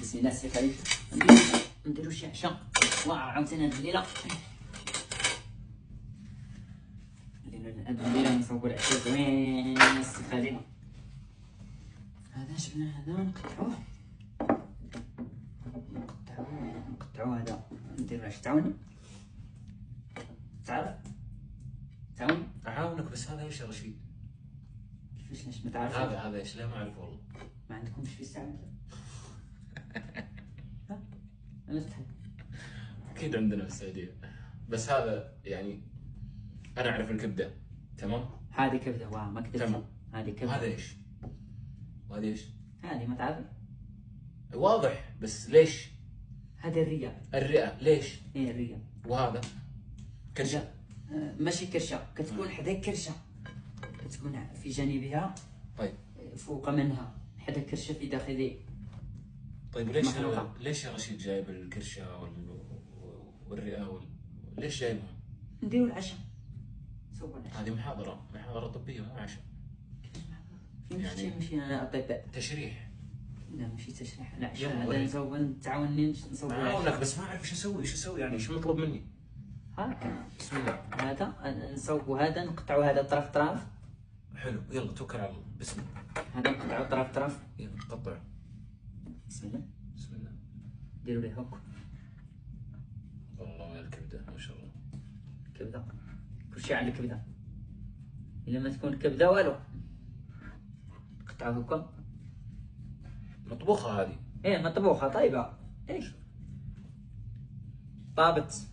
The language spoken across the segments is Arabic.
بسم الله السي خالد. نديرو شي عشاء وعاوتاني هاد الليله نصوبو العشاء زوين السي خالد. هذا شفنا هذا نقطعوه هذا نديرو العشاء. تعرف تعاون اعاونك بس هذا ايش يا رشيد؟ كيفاش ليش ما تعرفش؟ هذا ايش؟ لا ما اعرف والله. ما عندكمش في الساعه؟ ها انا استحي. اكيد عندنا في السعوديه، بس هذا يعني انا اعرف الكبده تمام. هذه كبده واه ما كذبت. تمام. هذه كبده. هذا ايش؟ وهذا ايش؟ هذه ما تعرف؟ واضح بس ليش؟ هذه الرئه. الرئه ليش؟ ايه الرئه. وهذا كرشه. ماشي كرشه، كتكون حدا كرشه، كتكون في جانبها طيب فوق منها حدا كرشه في داخل. طيب ليش يا رشيد جايب الكرشه والرئه ليش جايبهم؟ نديروا العشاء. نسووا العشاء. هذه محاضره طبيه مو عشاء. يعني ماشي انا اطباء. تشريح. لا ماشي تشريح، العشاء هذا نسوي تعاوني نسوي. اعاونك بس ما اعرف ايش اسوي يعني ايش مطلوب مني؟ هاكا بسم الله. هذا نسوقوا، هذا نقطعوا هذا طرف. حلو يلا توكل على الله. بسم الله. هذا نقطعوا طرف. يلا قطع. بسم الله. بسم الله. ديروا ليه هوك. والله يا الكبده ما شاء الله. كبده كلشي على الكبده. الا ما تكون كبده والو. قطعوا هكا. مطبوخه هذه؟ ايه مطبوخه طيبه. ايه طابت.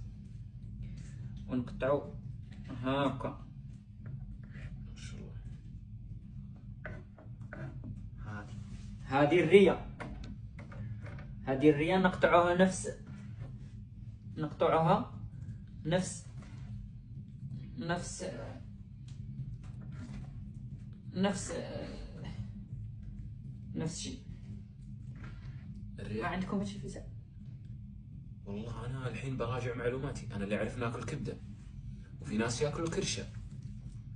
ونقطعوا هاكا. ما شاء الله. هذه الرية. هذه الرية نقطعوها نفس الشيء. الرية ما عندكم هادشي في الزعم؟ والله انا الحين براجع معلوماتي. انا اللي اعرف ناكل كبده وفي ناس ياكلوا كرشه،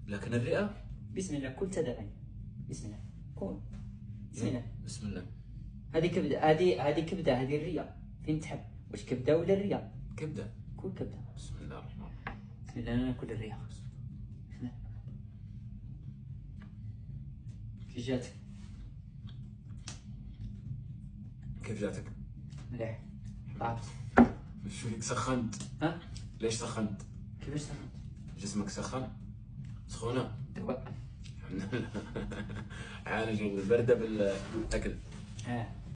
لكن الرئه بسم الله. كل تدعي. بسم الله. كل بسم الله. بسم الله. هذه كبده، هذه كبده، هذه الرية. فين تحب؟ واش كبده ولا الرية؟ كبده. كل كبده. بسم الله الرحمن الرحيم. بسم الله. انا ناكل الرية. كيف جاتك؟ كيف جاتك؟ مليح. طابت. وش فيك سخنت؟ ها؟ ليش سخنت؟ كيفاش سخنت؟ جسمك سخن؟ سخونه؟ دواء. الحمد لله. عالج البرده بالاكل.